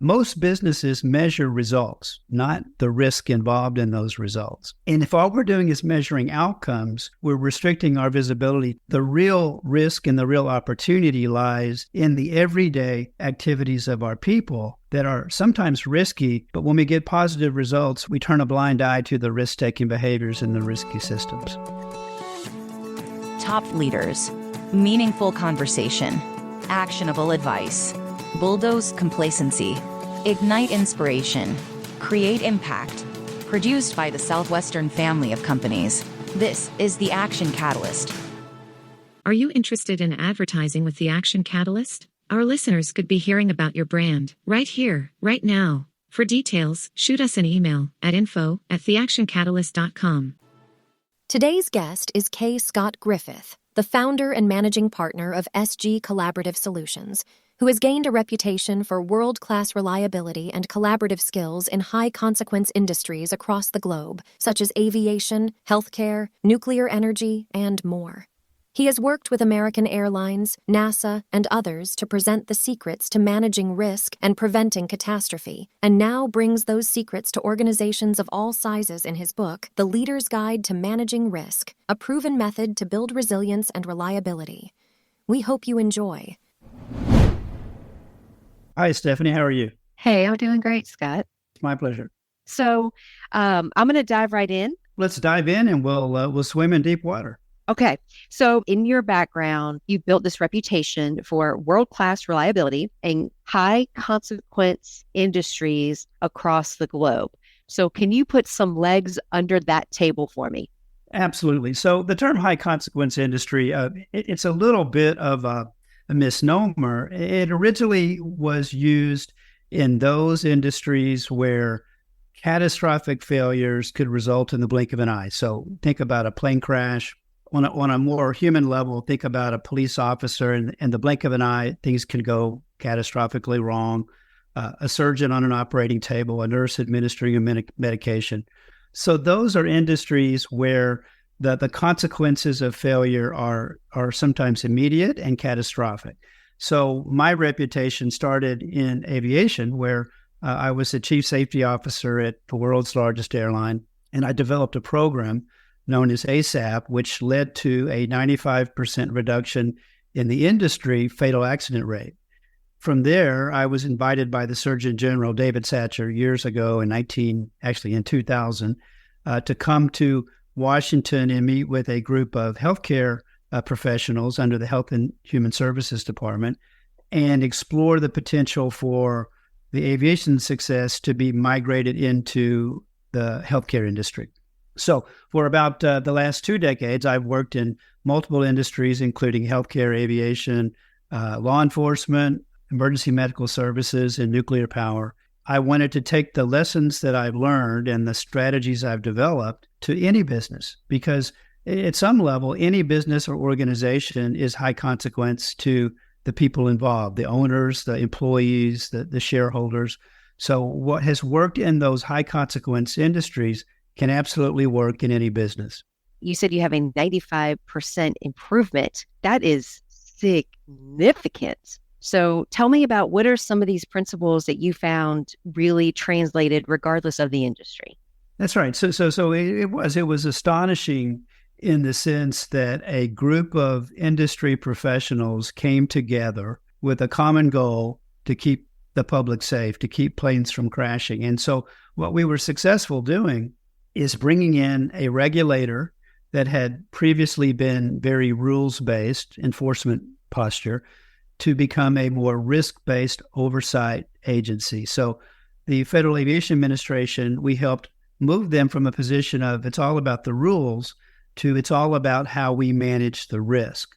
Most businesses measure results, not the risk involved in those results. And if all we're doing is measuring outcomes, we're restricting our visibility. The real risk and the real opportunity lies in the everyday activities of our people that are sometimes risky, but when we get positive results, we turn a blind eye to the risk-taking behaviors in the risky systems. Top leaders, meaningful conversation, actionable advice. Bulldoze complacency. Ignite inspiration. Create impact. Produced by the Southwestern family of companies. This is the Action Catalyst. Are you interested in advertising with the Action Catalyst? Our listeners could be hearing about your brand right here, right now. For details, shoot us an email at info@theactioncatalyst.com. Today's guest is K. Scott Griffith, the founder and managing partner of SG Collaborative Solutions, who has gained a reputation for world-class reliability and collaborative skills in high-consequence industries across the globe, such as aviation, healthcare, nuclear energy, and more. He has worked with American Airlines, NASA, and others to present the secrets to managing risk and preventing catastrophe, and now brings those secrets to organizations of all sizes in his book, The Leader's Guide to Managing Risk, a proven method to build resilience and reliability. We hope you enjoy. Hi, Stephanie. How are you? Hey, I'm doing great, Scott. It's my pleasure. So I'm going to dive right in. Let's dive in and we'll swim in deep water. Okay. So in your background, you built this reputation for world-class reliability in high consequence industries across the globe. So can you put some legs under that table for me? Absolutely. So the term high consequence industry, it's a little bit of a misnomer. It originally was used in those industries where catastrophic failures could result in the blink of an eye. So think about a plane crash. On a more human level, think about a police officer. In the blink of an eye, things can go catastrophically wrong. A surgeon on an operating table, a nurse administering a medication. So those are industries where the consequences of failure are sometimes immediate and catastrophic. So my reputation started in aviation, where I was the chief safety officer at the world's largest airline, and I developed a program known as ASAP, which led to a 95% reduction in the industry fatal accident rate. From there, I was invited by the Surgeon General, David Satcher, years ago in 2000, to come to Washington and meet with a group of healthcare professionals under the Health and Human Services Department and explore the potential for the aviation success to be migrated into the healthcare industry. So for about the last 2 decades, I've worked in multiple industries, including healthcare, aviation, law enforcement, emergency medical services, and nuclear power. I wanted to take the lessons that I've learned and the strategies I've developed to any business, because at some level, any business or organization is high consequence to the people involved, the owners, the employees, the shareholders. So what has worked in those high consequence industries can absolutely work in any business. You said you have a 95% improvement. That is significant. So tell me about what are some of these principles that you found really translated regardless of the industry? That's right. So it was astonishing in the sense that a group of industry professionals came together with a common goal to keep the public safe, to keep planes from crashing. And so what we were successful doing is bringing in a regulator that had previously been very rules-based enforcement posture to become a more risk-based oversight agency. So the Federal Aviation Administration, we helped move them from a position of it's all about the rules to it's all about how we manage the risk.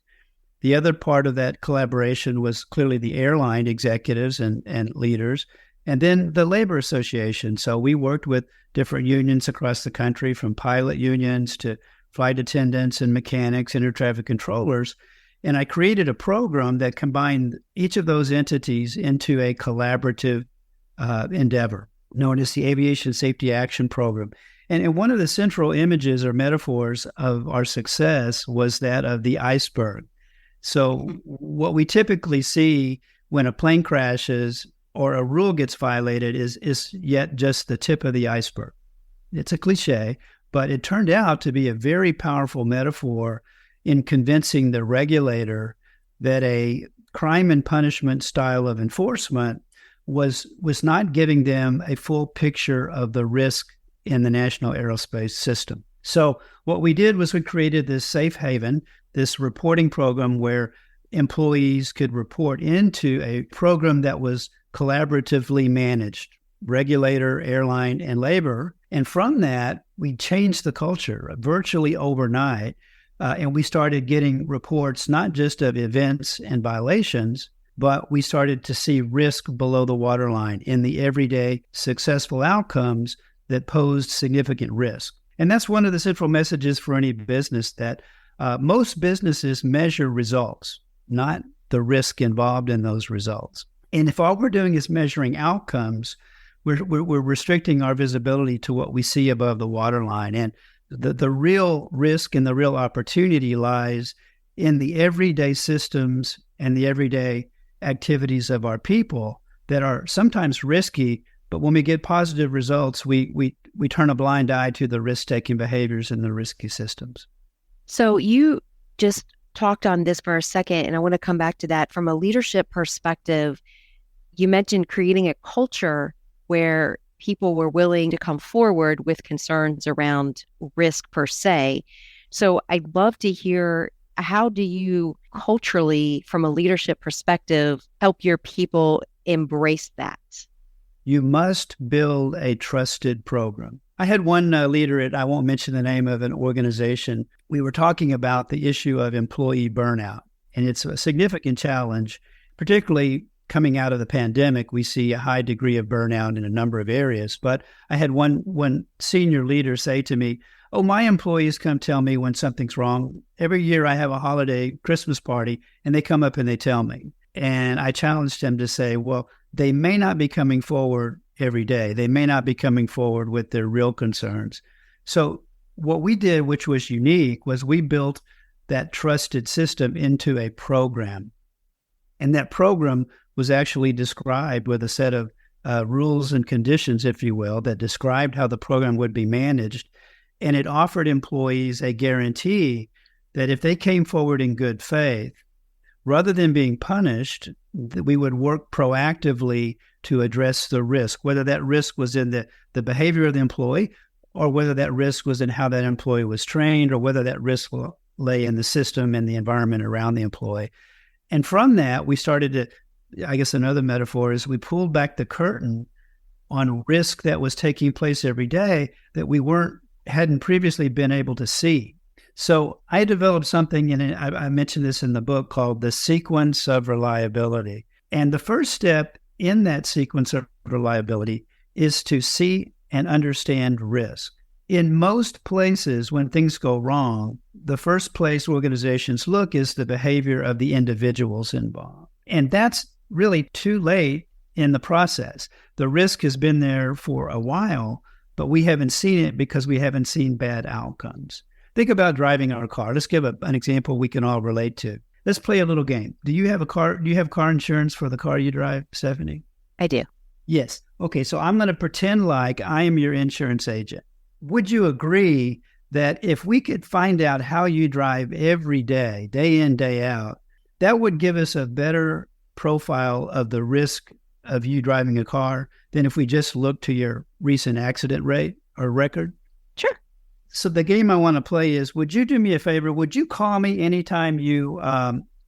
The other part of that collaboration was clearly the airline executives and leaders, and then the labor association. So we worked with different unions across the country, from pilot unions to flight attendants and mechanics and air traffic controllers. And I created a program that combined each of those entities into a collaborative endeavor known as the Aviation Safety Action Program. And one of the central images or metaphors of our success was that of the iceberg. So what we typically see when a plane crashes or a rule gets violated is yet just the tip of the iceberg. It's a cliche, but it turned out to be a very powerful metaphor in convincing the regulator that a crime and punishment style of enforcement was not giving them a full picture of the risk in the national aerospace system. So what we did was we created this safe haven, this reporting program where employees could report into a program that was collaboratively managed, regulator, airline, and labor. And from that, we changed the culture virtually overnight. And we started getting reports not just of events and violations, but we started to see risk below the waterline in the everyday successful outcomes that posed significant risk. And that's one of the central messages for any business, that most businesses measure results, not the risk involved in those results. And if all we're doing is measuring outcomes, we're restricting our visibility to what we see above the waterline. And the real risk and the real opportunity lies in the everyday systems and the everyday activities of our people that are sometimes risky, but when we get positive results, we turn a blind eye to the risk-taking behaviors in the risky systems. So you just talked on this for a second, and I want to come back to that. From a leadership perspective, you mentioned creating a culture where people were willing to come forward with concerns around risk per se. So I'd love to hear, how do you culturally, from a leadership perspective, help your people embrace that? You must build a trusted program. I had one leader I won't mention the name of an organization. We were talking about the issue of employee burnout, and it's a significant challenge, particularly coming out of the pandemic. We see a high degree of burnout in a number of areas. But I had one senior leader say to me, "Oh, my employees come tell me when something's wrong. Every year I have a holiday Christmas party, and they come up and they tell me." And I challenged him to say, well, they may not be coming forward every day. They may not be coming forward with their real concerns. So what we did, which was unique, was we built that trusted system into a program. And that program was actually described with a set of rules and conditions, if you will, that described how the program would be managed. And it offered employees a guarantee that if they came forward in good faith, rather than being punished, that we would work proactively to address the risk, whether that risk was in the behavior of the employee, or whether that risk was in how that employee was trained, or whether that risk lay in the system and the environment around the employee. And from that, we started to, I guess another metaphor is we pulled back the curtain on risk that was taking place every day that we hadn't previously been able to see. So I developed something, and I mentioned this in the book, called the sequence of reliability. And the first step in that sequence of reliability is to see and understand risk. In most places, when things go wrong, the first place organizations look is the behavior of the individuals involved. And that's really too late in the process. The risk has been there for a while, but we haven't seen it because we haven't seen bad outcomes. Think about driving our car. Let's give an example we can all relate to. Let's play a little game. Do you have car insurance for the car you drive, Stephanie? I do. Yes. Okay, so I'm going to pretend like I am your insurance agent. Would you agree that if we could find out how you drive every day, day in, day out, that would give us a better profile of the risk of you driving a car than if we just look to your recent accident rate or record? Sure. So the game I want to play is, would you do me a favor? Would you call me anytime you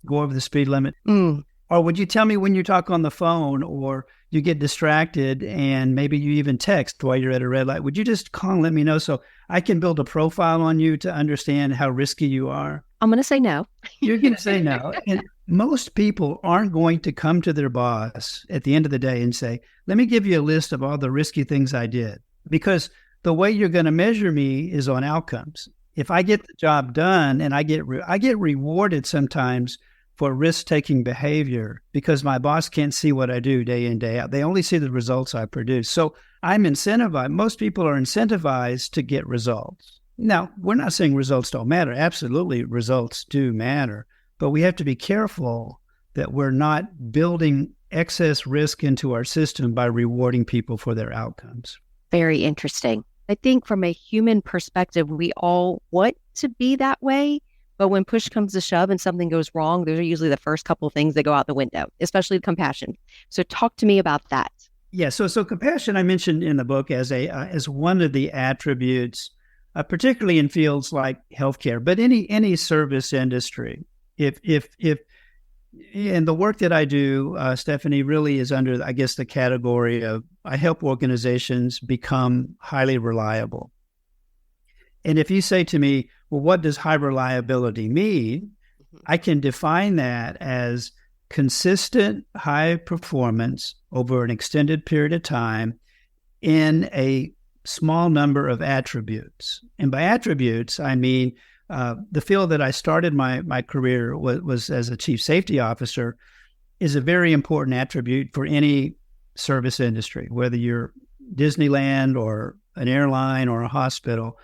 go over the speed limit? Or would you tell me when you talk on the phone or you get distracted and maybe you even text while you're at a red light? Would you just call and let me know so I can build a profile on you to understand how risky you are? I'm going to say no. You're going to say no. And most people aren't going to come to their boss at the end of the day and say, let me give you a list of all the risky things I did. Because the way you're going to measure me is on outcomes. If I get the job done and I get rewarded sometimes for risk-taking behavior because my boss can't see what I do day in, day out. They only see the results I produce. So I'm incentivized. Most people are incentivized to get results. Now, we're not saying results don't matter. Absolutely, results do matter. But we have to be careful that we're not building excess risk into our system by rewarding people for their outcomes. Very interesting. I think from a human perspective, we all want to be that way. But when push comes to shove and something goes wrong, those are usually the first couple of things that go out the window, especially compassion. So talk to me about that. Yeah, so compassion I mentioned in the book as one of the attributes, particularly in fields like healthcare, but any service industry. If and the work that I do, Stephanie, really is under, I guess, the category of I help organizations become highly reliable. And if you say to me, well, what does high reliability mean? I can define that as consistent high performance over an extended period of time in a small number of attributes. And by attributes, I mean the field that I started my career was as a chief safety officer is a very important attribute for any service industry, whether you're Disneyland or an airline or a hospital.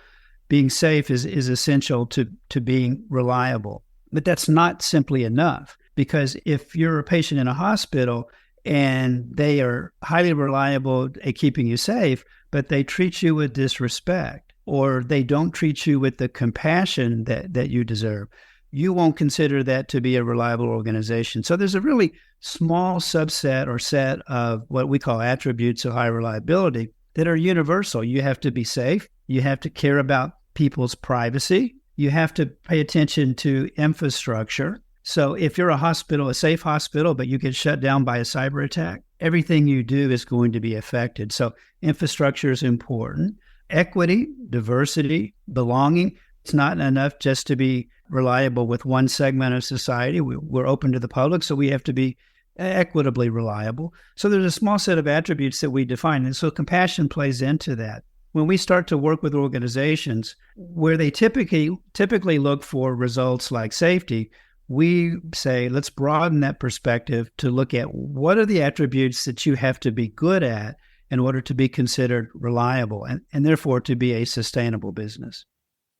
Being safe is essential to being reliable. But that's not simply enough, because if you're a patient in a hospital and they are highly reliable at keeping you safe, but they treat you with disrespect, or they don't treat you with the compassion that you deserve, you won't consider that to be a reliable organization. So there's a really small subset or set of what we call attributes of high reliability that are universal. You have to be safe. You have to care about people's privacy. You have to pay attention to infrastructure. So if you're a hospital, a safe hospital, but you get shut down by a cyber attack, everything you do is going to be affected. So infrastructure is important. Equity, diversity, belonging. It's not enough just to be reliable with one segment of society. We're open to the public, so we have to be equitably reliable. So there's a small set of attributes that we define. And so compassion plays into that. When we start to work with organizations where they typically look for results like safety, we say, let's broaden that perspective to look at what are the attributes that you have to be good at in order to be considered reliable and therefore to be a sustainable business.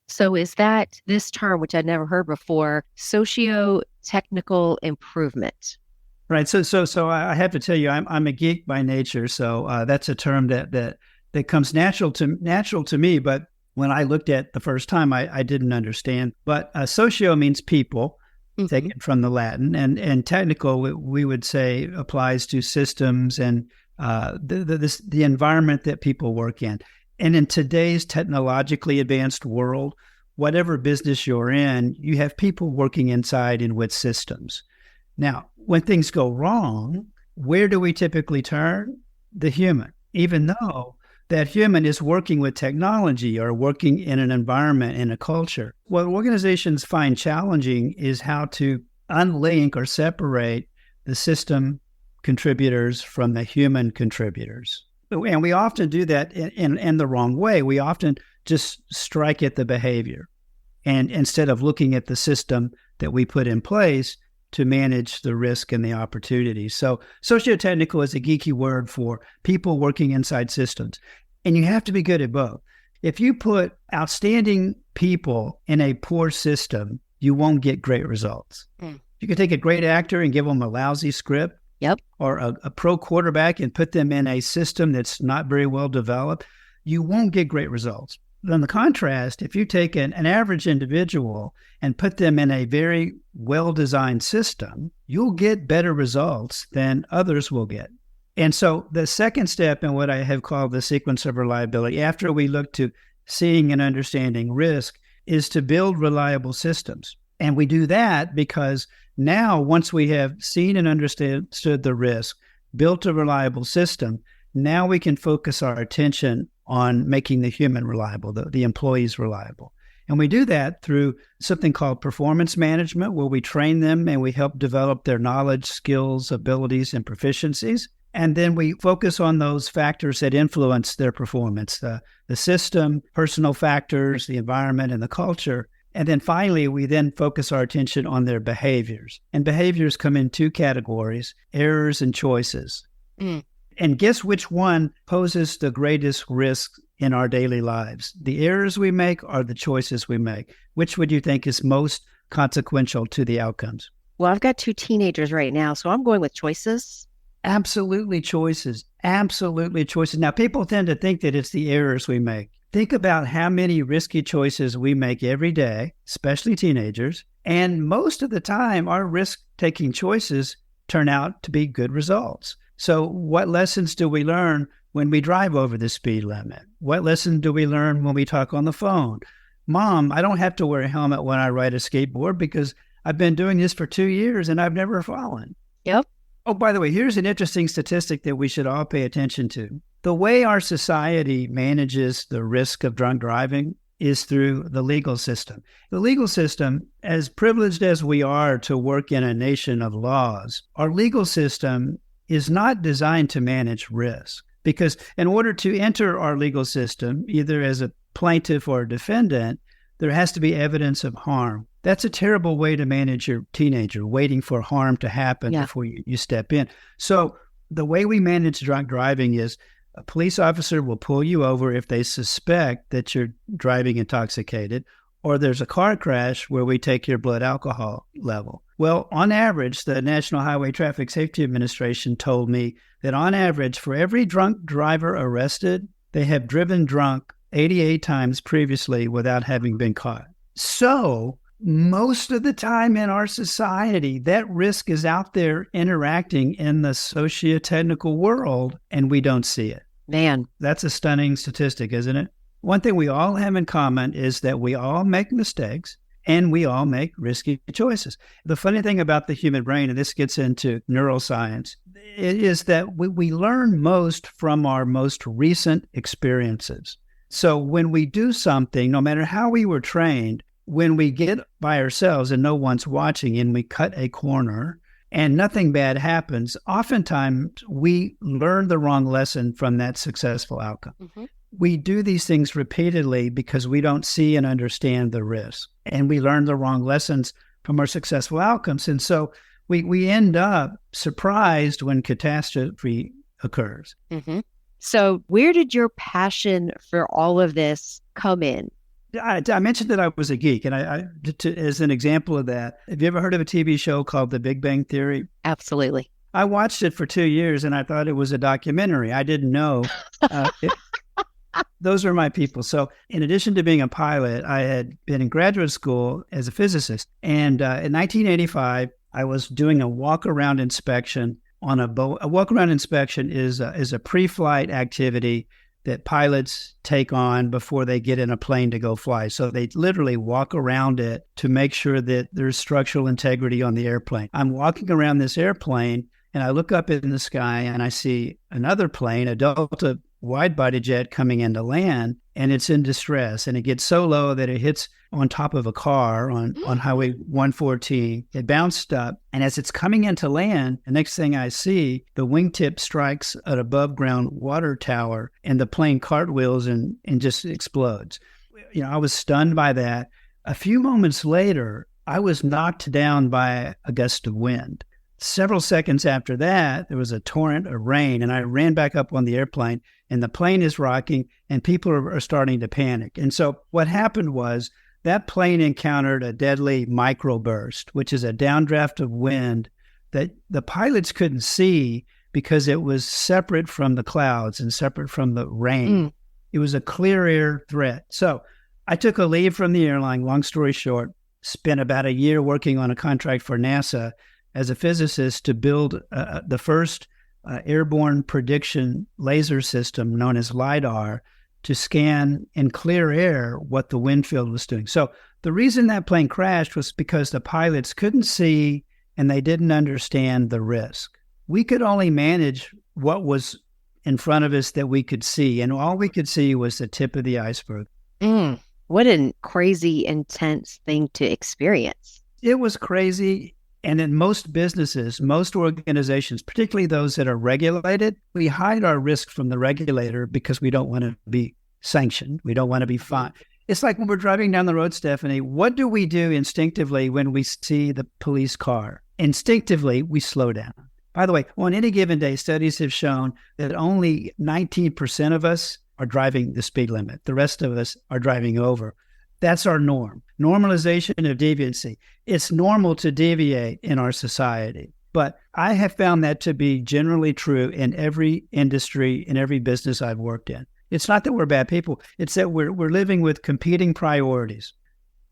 So is that this term, which I'd never heard before, socio-technical improvement? Right. So I have to tell you, I'm a geek by nature. So that's a term that comes natural to me. But when I looked at the first time, I didn't understand. But socio means people, taken from the Latin, and technical we would say applies to systems and the environment that people work in. And in today's technologically advanced world, whatever business you're in, you have people working inside and with systems. Now, when things go wrong, where do we typically turn? The human, even though that human is working with technology or working in an environment, in a culture. What organizations find challenging is how to unlink or separate the system contributors from the human contributors. And we often do that in the wrong way. We often just strike at the behavior, and instead of looking at the system that we put in place to manage the risk and the opportunities. So socio-technical is a geeky word for people working inside systems. And you have to be good at both. If you put outstanding people in a poor system, you won't get great results. You can take a great actor and give them a lousy script. Yep. Or a pro quarterback and put them in a system that's not very well developed, you won't get great results. But on the contrast, if you take an average individual and put them in a very well-designed system, you'll get better results than others will get. And so the second step in what I have called the sequence of reliability, after we look to seeing and understanding risk, is to build reliable systems. And we do that because now, once we have seen and understood the risk, built a reliable system, now we can focus our attention on making the human reliable, the employees reliable. And we do that through something called performance management, where we train them and we help develop their knowledge, skills, abilities, and proficiencies. And then we focus on those factors that influence their performance, the system, personal factors, the environment, and the culture. And then finally, we then focus our attention on their behaviors. And behaviors come in two categories, errors and choices. And guess which one poses the greatest risk in our daily lives? The errors we make or the choices we make? Which would you think is most consequential to the outcomes? Well, I've got two teenagers right now, so I'm going with choices. Absolutely choices. Absolutely choices. Now, people tend to think that it's the errors we make. Think about how many risky choices we make every day, especially teenagers. And most of the time, our risk-taking choices turn out to be good results. So what lessons do we learn when we drive over the speed limit? What lessons do we learn when we talk on the phone? Mom, I don't have to wear a helmet when I ride a skateboard because I've been doing this for 2 years and I've never fallen. Yep. Oh, by the way, here's an interesting statistic that we should all pay attention to. The way our society manages the risk of drunk driving is through the legal system. The legal system, as privileged as we are to work in a nation of laws, our legal system is not designed to manage risk. Because in order to enter our legal system, either as a plaintiff or a defendant, there has to be evidence of harm. That's a terrible way to manage your teenager, waiting for harm to happen before you step in. So the way we manage drunk driving is a police officer will pull you over if they suspect that you're driving intoxicated, or there's a car crash where we take your blood alcohol level. Well, on average, the National Highway Traffic Safety Administration told me that on average, for every drunk driver arrested, they have driven drunk 88 times previously without having been caught. So most of the time in our society, that risk is out there interacting in the socio-technical world, and we don't see it. Man, that's a stunning statistic, isn't it? One thing we all have in common is that we all make mistakes and we all make risky choices. The funny thing about the human brain, and this gets into neuroscience, is that we learn most from our most recent experiences. So when we do something, no matter how we were trained, when we get by ourselves and no one's watching and we cut a corner and nothing bad happens, oftentimes we learn the wrong lesson from that successful outcome. Mm-hmm. We do these things repeatedly because we don't see and understand the risk. And we learn the wrong lessons from our successful outcomes. And so we end up surprised when catastrophe occurs. Mm-hmm. So where did your passion for all of this come in? I mentioned that I was a geek, and as an example of that, have you ever heard of a TV show called The Big Bang Theory? Absolutely. I watched it for 2 years, and I thought it was a documentary. I didn't know. Those are my people. So in addition to being a pilot, I had been in graduate school as a physicist. And in 1985, I was doing a walk-around inspection on a boat. A walk-around inspection is a pre-flight activity that pilots take on before they get in a plane to go fly. So they literally walk around it to make sure that there's structural integrity on the airplane. I'm walking around this airplane and I look up in the sky and I see another plane, a Delta wide-body jet coming into land, and it's in distress. And it gets so low that it hits on top of a car on Highway 114. It bounced up, and as it's coming into land, the next thing I see, the wingtip strikes an above-ground water tower, and the plane cartwheels and just explodes. You know, I was stunned by that. A few moments later, I was knocked down by a gust of wind. Several seconds after that, there was a torrent of rain, and I ran back up on the airplane, and the plane is rocking, and people are starting to panic. And so what happened was that plane encountered a deadly microburst, which is a downdraft of wind that the pilots couldn't see because it was separate from the clouds and separate from the rain. It was a clear air threat. So I took a leave from the airline, long story short, spent about a year working on a contract for NASA as a physicist to build the first airborne prediction laser system known as LIDAR to scan in clear air what the wind field was doing. So the reason that plane crashed was because the pilots couldn't see and they didn't understand the risk. We could only manage what was in front of us that we could see, and all we could see was the tip of the iceberg. What a crazy, intense thing to experience. It was crazy. And in most businesses, most organizations, particularly those that are regulated, we hide our risk from the regulator because we don't want to be sanctioned. We don't want to be fined. It's like when we're driving down the road, Stephanie, what do we do instinctively when we see the police car? Instinctively, we slow down. By the way, on any given day, studies have shown that only 19% of us are driving the speed limit. The rest of us are driving over. That's our norm. Normalization of deviancy. It's normal to deviate in our society. But I have found that to be generally true in every industry, in every business I've worked in. It's not that we're bad people. It's that we're living with competing priorities.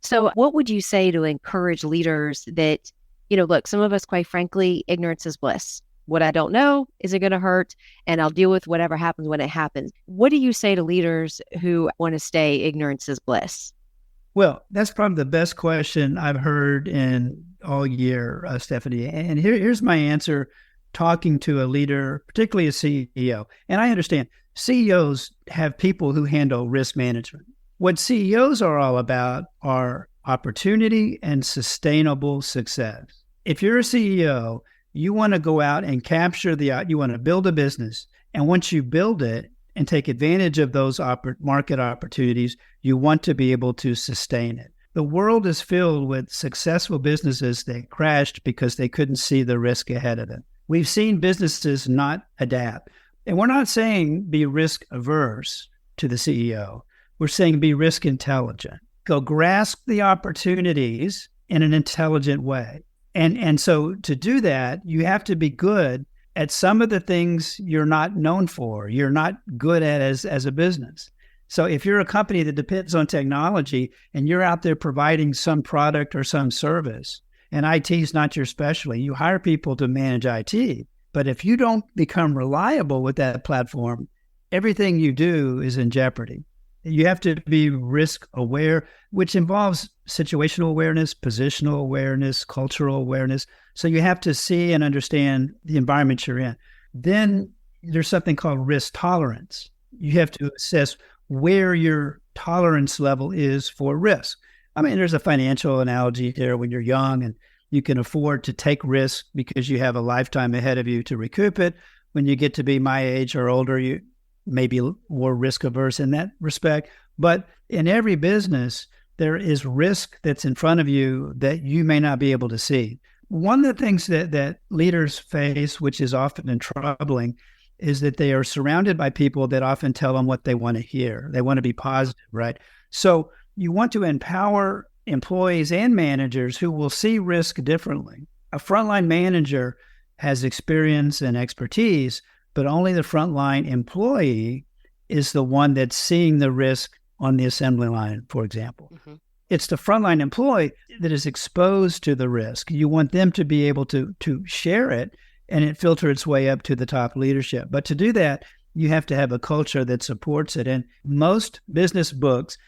So what would you say to encourage leaders that, look, some of us, quite frankly, ignorance is bliss. What I don't know isn't going to hurt, and I'll deal with whatever happens when it happens. What do you say to leaders who want to stay ignorance is bliss? Well, that's probably the best question I've heard in all year, Stephanie. And here's my answer talking to a leader, particularly a CEO. And I understand CEOs have people who handle risk management. What CEOs are all about are opportunity and sustainable success. If you're a CEO, you want to go out and capture you want to build a business. And once you build it and take advantage of those market opportunities, you want to be able to sustain it. The world is filled with successful businesses that crashed because they couldn't see the risk ahead of them. We've seen businesses not adapt. And we're not saying be risk averse to the CEO. We're saying be risk intelligent. Go grasp the opportunities in an intelligent way. And so to do that, you have to be good at some of the things you're not known for, you're not good at as a business. So if you're a company that depends on technology and you're out there providing some product or some service, and IT is not your specialty, you hire people to manage IT. But if you don't become reliable with that platform, everything you do is in jeopardy. You have to be risk aware, which involves situational awareness, positional awareness, cultural awareness. So you have to see and understand the environment you're in. Then there's something called risk tolerance. You have to assess where your tolerance level is for risk. I mean, there's a financial analogy there when you're young and you can afford to take risk because you have a lifetime ahead of you to recoup it. When you get to be my age or older, you may be more risk averse in that respect. But in every business, there is risk that's in front of you that you may not be able to see. One of the things that leaders face, which is often troubling, is that they are surrounded by people that often tell them what they want to hear. They want to be positive, right? So you want to empower employees and managers who will see risk differently. A frontline manager has experience and expertise, but only the frontline employee is the one that's seeing the risk on the assembly line, for example. Mm-hmm. It's the frontline employee that is exposed to the risk. You want them to be able to share it and it filter its way up to the top leadership. But to do that, you have to have a culture that supports it. And most business books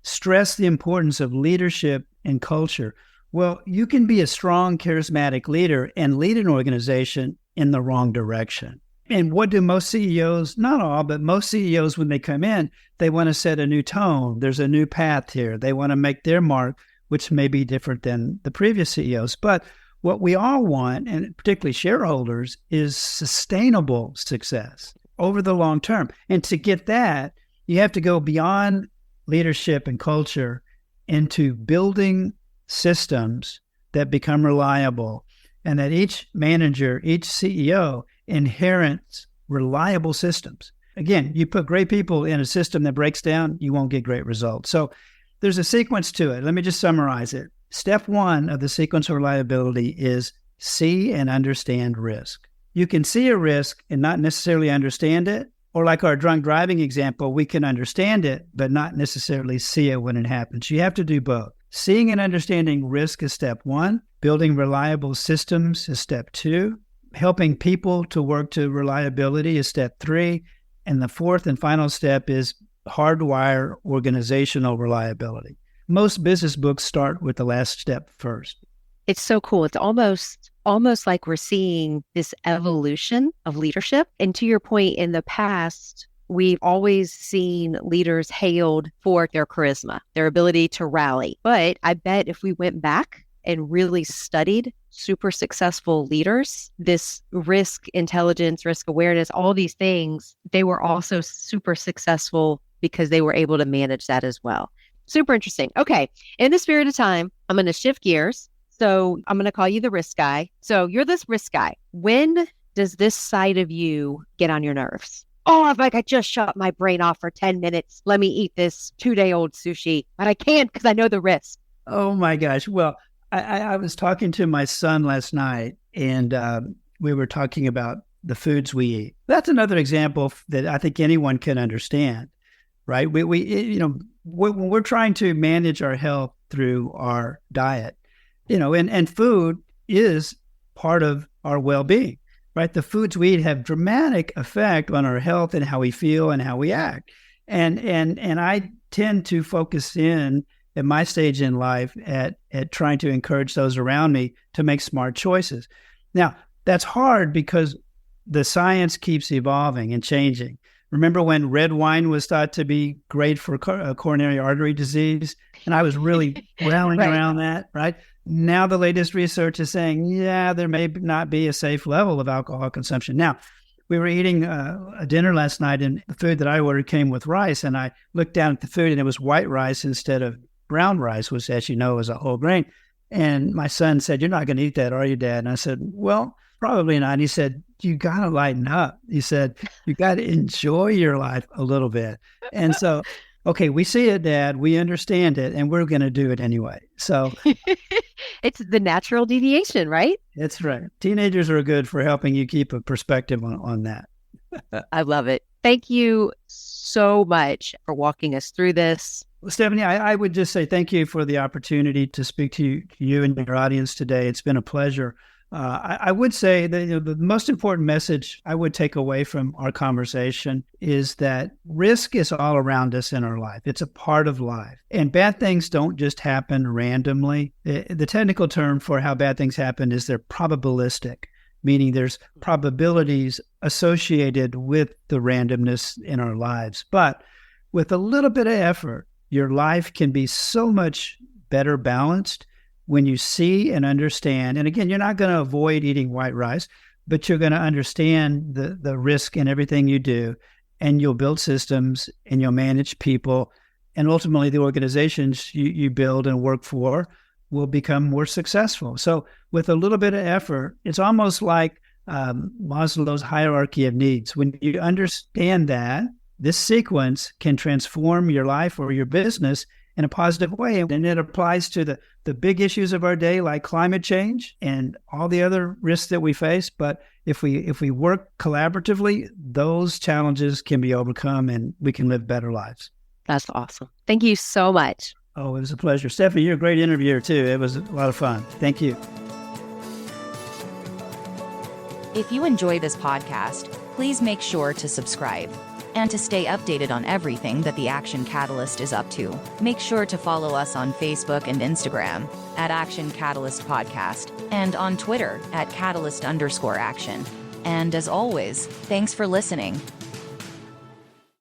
stress the importance of leadership and culture. Well, you can be a strong, charismatic leader and lead an organization in the wrong direction. And what do most CEOs, not all, but most CEOs, when they come in, they want to set a new tone. There's a new path here. They want to make their mark, which may be different than the previous CEOs. But what we all want, and particularly shareholders, is sustainable success over the long term. And to get that, you have to go beyond leadership and culture into building systems that become reliable, and that each manager, each CEO inherits reliable systems. Again, you put great people in a system that breaks down, you won't get great results. So there's a sequence to it. Let me just summarize it. Step one of the sequence of reliability is see and understand risk. You can see a risk and not necessarily understand it, or like our drunk driving example, we can understand it, but not necessarily see it when it happens. You have to do both. Seeing and understanding risk is step one. Building reliable systems is step two. Helping people to work to reliability is step three. And the fourth and final step is hardwire organizational reliability. Most business books start with the last step first. It's so cool. It's almost like we're seeing this evolution of leadership. And to your point, in the past, we've always seen leaders hailed for their charisma, their ability to rally. But I bet if we went back and really studied super successful leaders, this risk intelligence, risk awareness, all these things, they were also super successful because they were able to manage that as well. Super interesting. Okay. In the spirit of time, I'm going to shift gears. So I'm going to call you the risk guy. So you're this risk guy. When does this side of you get on your nerves? Oh, I'm like, I just shut my brain off for 10 minutes. Let me eat this 2-day-old sushi, but I can't because I know the risk. Oh my gosh. Well, I was talking to my son last night, and we were talking about the foods we eat. That's another example that I think anyone can understand, right? We when we're trying to manage our health through our diet, and food is part of our well-being, right? The foods we eat have dramatic effect on our health and how we feel and how we act. And I tend to focus in at my stage in life at trying to encourage those around me to make smart choices. Now, that's hard because the science keeps evolving and changing. Remember when red wine was thought to be great for coronary artery disease? And I was really rallying around that, right? Now the latest research is saying, yeah, there may not be a safe level of alcohol consumption. Now, we were eating a dinner last night, and the food that I ordered came with rice, and I looked down at the food, and it was white rice instead of brown rice, which, as you know, is a whole grain. And my son said, "You're not going to eat that, are you, Dad?" And I said, "Well, probably not." And he said, "You got to lighten up." He said, "You got to enjoy your life a little bit." And so, okay, we see it, Dad. We understand it, and we're going to do it anyway. So it's the natural deviation, right? That's right. Teenagers are good for helping you keep a perspective on that. I love it. Thank you so much for walking us through this. Well, Stephanie, I would just say thank you for the opportunity to speak to you and your audience today. It's been a pleasure. I would say that the most important message I would take away from our conversation is that risk is all around us in our life. It's a part of life. And bad things don't just happen randomly. The technical term for how bad things happen is they're probabilistic, meaning there's probabilities associated with the randomness in our lives. But with a little bit of effort, your life can be so much better balanced when you see and understand. And again, you're not going to avoid eating white rice, but you're going to understand the risk in everything you do, and you'll build systems and you'll manage people. And ultimately, the organizations you build and work for will become more successful. So with a little bit of effort, it's almost like Maslow's hierarchy of needs. When you understand that, this sequence can transform your life or your business in a positive way. And it applies to the big issues of our day, like climate change and all the other risks that we face. But if we work collaboratively, those challenges can be overcome and we can live better lives. That's awesome. Thank you so much. Oh, it was a pleasure. Stephanie, you're a great interviewer too. It was a lot of fun. Thank you. If you enjoy this podcast, please make sure to subscribe. And to stay updated on everything that the Action Catalyst is up to, make sure to follow us on Facebook and Instagram at Action Catalyst Podcast and on Twitter at Catalyst_Action. And as always, thanks for listening.